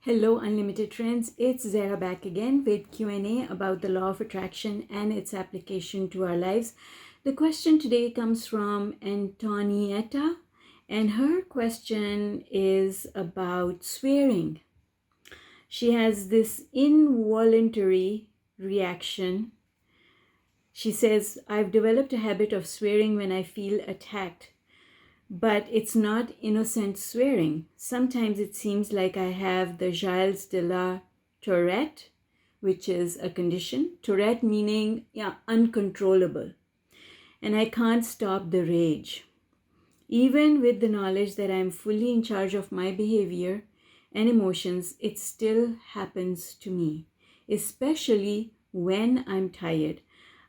Hello Unlimited Friends, it's Zara back again with Q&A about the law of attraction and its application to our lives. The question today comes from Antonietta, and her question is about swearing. She has this involuntary reaction. She says, I've developed a habit of swearing when I feel attacked. But it's not innocent swearing. Sometimes it seems like I have the Gile de la Tourette, which is a condition. Tourette meaning uncontrollable. And I can't stop the rage. Even with the knowledge that I'm fully in charge of my behavior and emotions, it still happens to me, especially when I'm tired.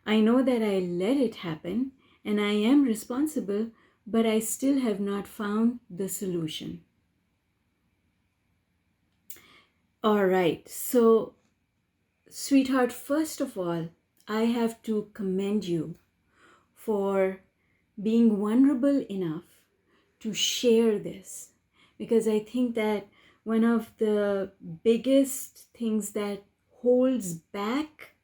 I know that I let it happen and I am responsible, but I still have not found the solution. All right, so sweetheart, first of all, I have to commend you for being vulnerable enough to share this, because I think that one of the biggest things that holds back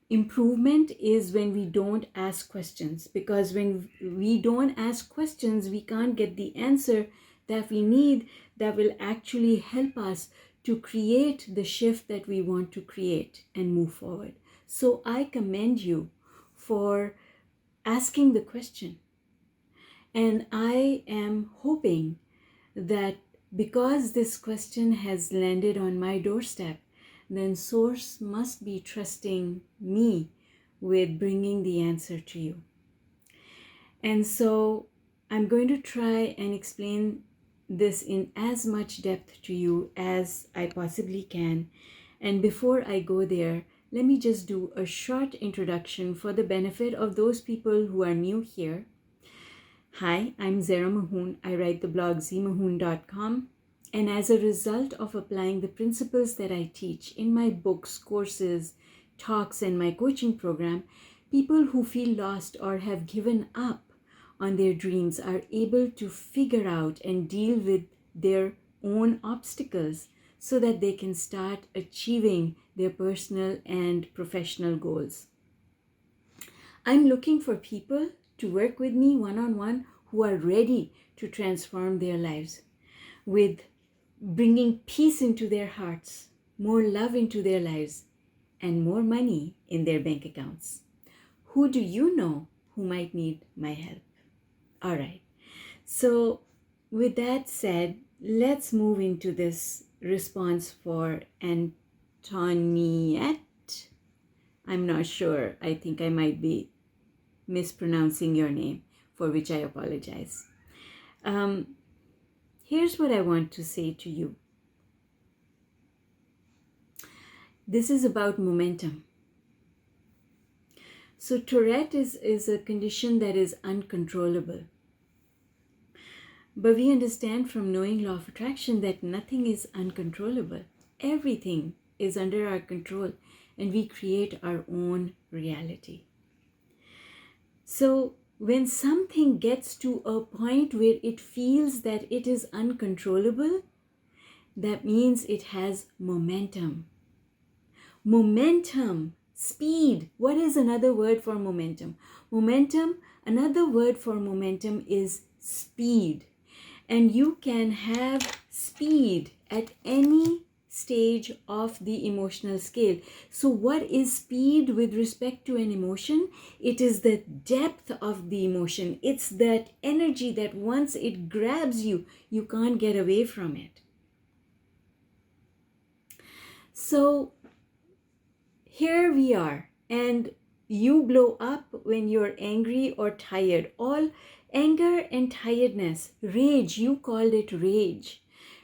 improvement is when we don't ask questions, because when we don't ask questions, we can't get the answer that we need that will actually help us to create the shift that we want to create and move forward. So I commend you for asking the question. And I am hoping that because this question has landed on my doorstep, then Source must be trusting me with bringing the answer to you. And so I'm going to try and explain this in as much depth to you as I possibly can. And before I go there, let me just do a short introduction for the benefit of those people who are new here. Hi, I'm Zara Mahoon. I write the blog zmahoon.com. And as a result of applying the principles that I teach in my books, courses, talks, and my coaching program, people who feel lost or have given up on their dreams are able to figure out and deal with their own obstacles so that they can start achieving their personal and professional goals. I'm looking for people to work with me one-on-one who are ready to transform their lives with bringing peace into their hearts, more love into their lives, and more money in their bank accounts. Who do you know who might need my help? All right. So with that said, let's move into this response for Antoniette. I'm not sure. I think I might be mispronouncing your name, for which I apologize. Here's what I want to say to you. This is about momentum. So Tourette is a condition that is uncontrollable. But we understand from knowing law of attraction that nothing is uncontrollable. Everything is under our control, and we create our own reality. So when something gets to a point where it feels that it is uncontrollable, that means it has momentum. Momentum, speed. What is another word for momentum? Momentum, another word for momentum is speed. And you can have speed at any stage of the emotional scale. So what is speed with respect to an emotion? It is the depth of the emotion. It's that energy that once it grabs you, you can't get away from it. So here we are, and you blow up when you're angry or tired. All anger and tiredness, rage, you called it rage.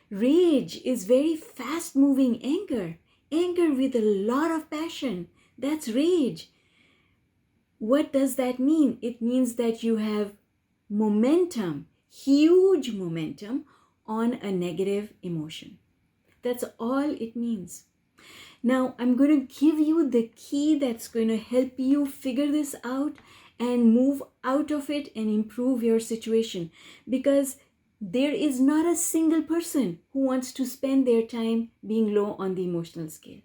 Rage is very fast-moving anger. Anger with a lot of passion. That's rage. What does that mean? It means that you have momentum, huge momentum on a negative emotion. That's all it means. Now, I'm going to give you the key that's going to help you figure this out and move out of it and improve your situation. Because There is not a single person who wants to spend their time being low on the emotional scale.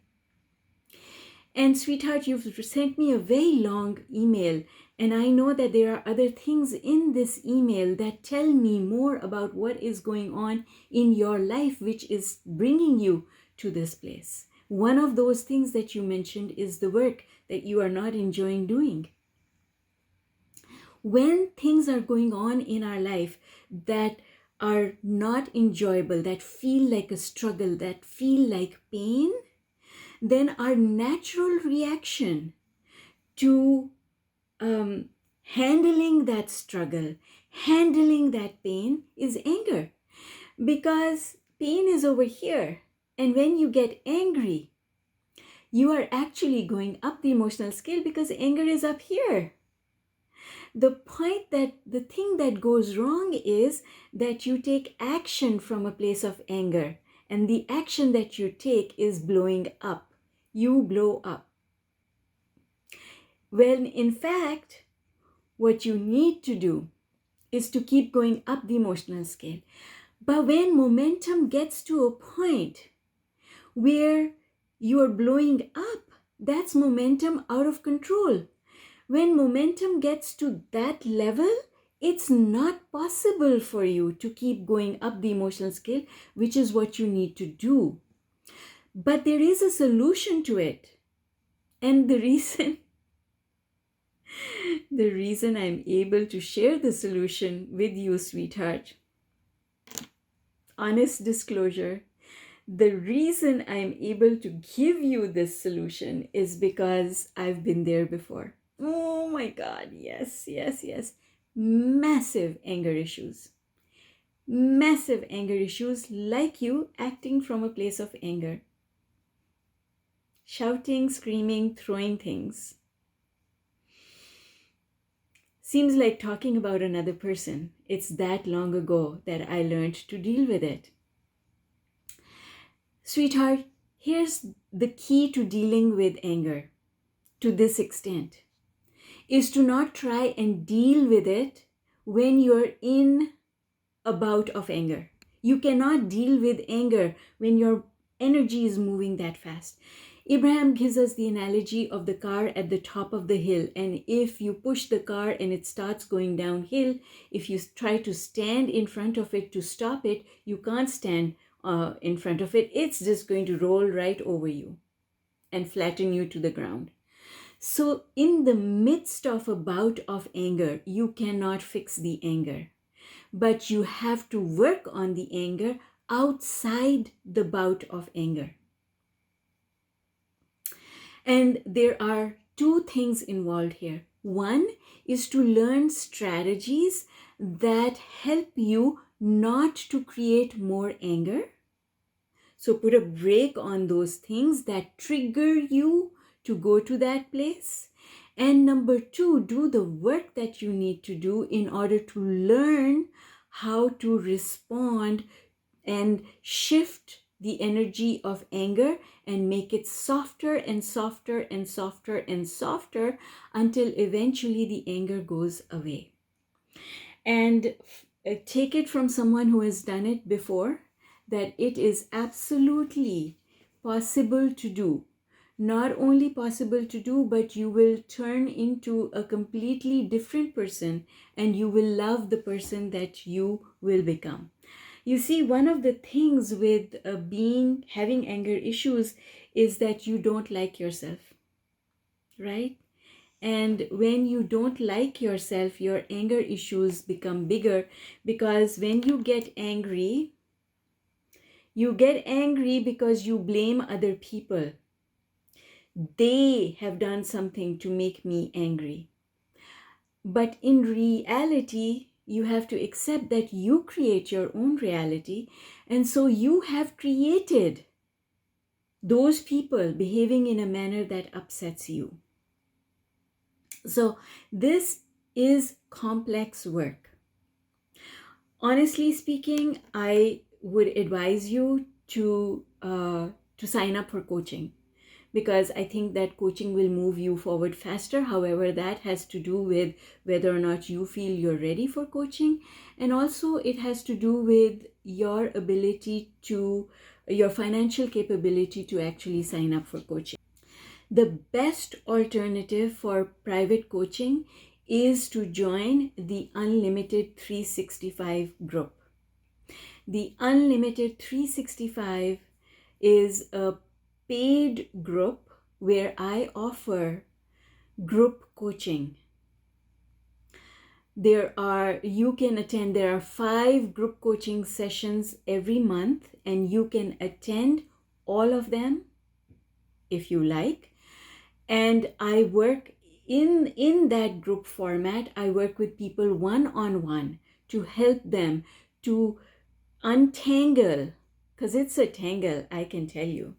And sweetheart, you've sent me a very long email, and I know that there are other things in this email that tell me more about what is going on in your life, which is bringing you to this place. One of those things that you mentioned is the work that you are not enjoying doing. When things are going on in our life that are not enjoyable, that feel like a struggle, that feel like pain, then our natural reaction to handling that struggle, handling that pain is anger. Because pain is over here. And when you get angry, you are actually going up the emotional scale because anger is up here. The thing that goes wrong is that you take action from a place of anger, and the action that you take is blowing up. You blow up. When in fact, what you need to do is to keep going up the emotional scale. But when momentum gets to a point where you are blowing up, that's momentum out of control. When momentum gets to that level, it's not possible for you to keep going up the emotional scale, which is what you need to do. But there is a solution to it. And the reason I'm able to share the solution with you, sweetheart, honest disclosure, the reason I'm able to give you this solution is because I've been there before. Oh my God, yes. Massive anger issues. Massive anger issues, like you acting from a place of anger. Shouting, screaming, throwing things. Seems like talking about another person. It's that long ago that I learned to deal with it. Sweetheart, here's the key to dealing with anger to this extent, is to not try and deal with it when you're in a bout of anger. You cannot deal with anger when your energy is moving that fast. Abraham gives us the analogy of the car at the top of the hill. And if you push the car and it starts going downhill, if you try to stand in front of it to stop it, you can't stand in front of it. It's just going to roll right over you and flatten you to the ground. So in the midst of a bout of anger, you cannot fix the anger, but you have to work on the anger outside the bout of anger. And there are two things involved here. One is to learn strategies that help you not to create more anger. So put a brake on those things that trigger you to go to that place. And number two, do the work that you need to do in order to learn how to respond and shift the energy of anger and make it softer and softer and softer and softer until eventually the anger goes away. And take it from someone who has done it before, that it is absolutely possible to do. Not only possible to do, but you will turn into a completely different person and you will love the person that you will become. You see, one of the things with having anger issues is that you don't like yourself, right? And when you don't like yourself, your anger issues become bigger, because when you get angry because you blame other people. They have done something to make me angry. But in reality, you have to accept that you create your own reality. And so you have created those people behaving in a manner that upsets you. So this is complex work. Honestly speaking, I would advise you to sign up for coaching, because I think that coaching will move you forward faster. However, that has to do with whether or not you feel you're ready for coaching. And also it has to do with your ability to, your financial capability to actually sign up for coaching. The best alternative for private coaching is to join the Unlimited 365 group. The Unlimited 365 is a paid group where I offer group coaching. You can attend, there are 5 group coaching sessions every month, and you can attend all of them if you like. And I work in that group format. I work with people one-on-one to help them to untangle, because it's a tangle, I can tell you,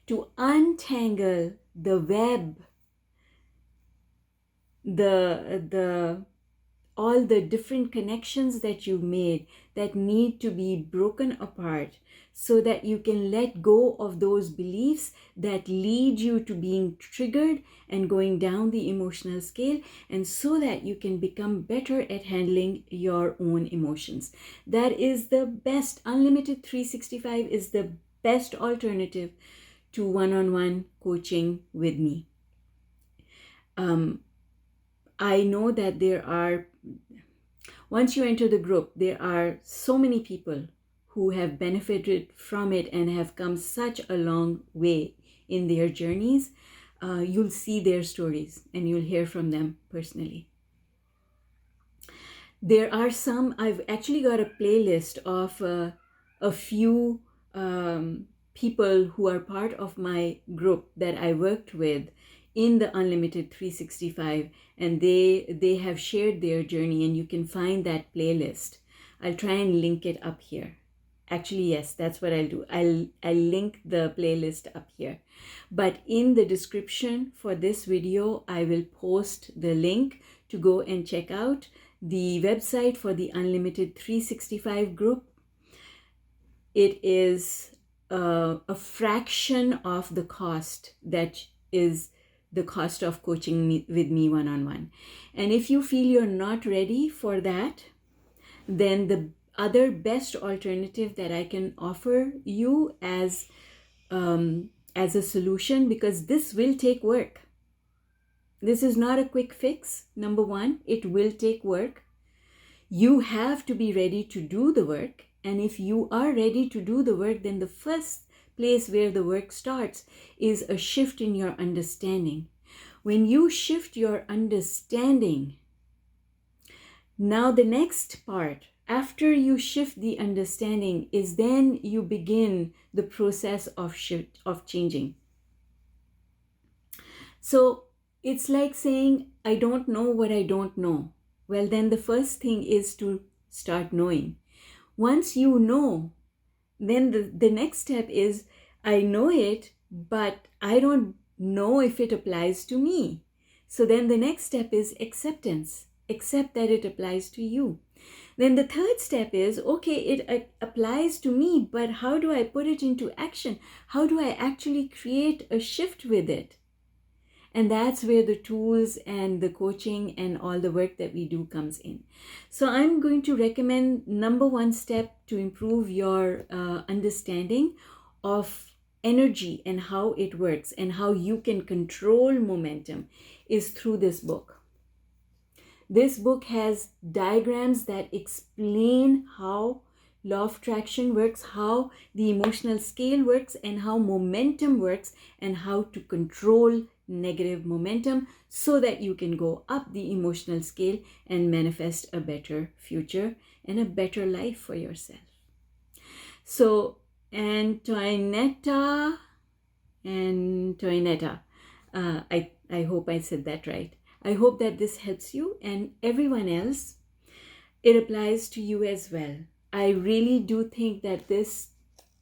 to untangle the web, the all the different connections that you've made that need to be broken apart, so that you can let go of those beliefs that lead you to being triggered and going down the emotional scale, and so that you can become better at handling your own emotions. That is the best. Unlimited 365 is the best alternative to one-on-one coaching with me. I know that once you enter the group, there are so many people who have benefited from it and have come such a long way in their journeys. You'll see their stories and you'll hear from them personally. There are some, I've actually got a playlist of a few people who are part of my group that I worked with in the Unlimited 365, and they have shared their journey, and you can find that playlist. I'll try and link it up here. Actually, yes, that's what I'll do. I'll link the playlist up here. But in the description for this video, I will post the link to go and check out the website for the Unlimited 365 group. It is a fraction of the cost that is the cost of coaching with me one-on-one. And if you feel you're not ready for that, then the other best alternative that I can offer you as a solution, because this will take work. This is not a quick fix. Number one, it will take work. You have to be ready to do the work. And if you are ready to do the work, then the first place where the work starts is a shift in your understanding. When you shift your understanding, now the next part, after you shift the understanding, is then you begin the process of changing. So it's like saying, I don't know what I don't know. Well, then the first thing is to start knowing. Once you know, then the next step is, I know it, but I don't know if it applies to me. So then the next step is acceptance. Accept that it applies to you. Then the third step is, okay, it applies to me, but how do I put it into action? How do I actually create a shift with it? And that's where the tools and the coaching and all the work that we do comes in. So I'm going to recommend number one step to improve your understanding of energy and how it works and how you can control momentum is through this book. This book has diagrams that explain how law of attraction works, how the emotional scale works, and how momentum works, and how to control negative momentum so that you can go up the emotional scale and manifest a better future and a better life for yourself. So Antonietta, I hope I said that right. I hope that this helps you and everyone else. It applies to you as well. I really do think that this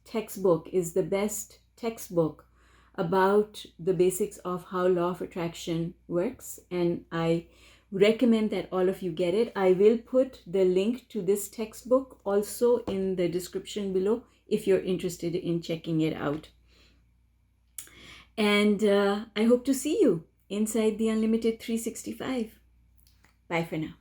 textbook is the best textbook about the basics of how law of attraction works, and I recommend that all of you get it. I will put the link to this textbook also in the description below if you're interested in checking it out. And I hope to see you inside the Unlimited 365. Bye for now.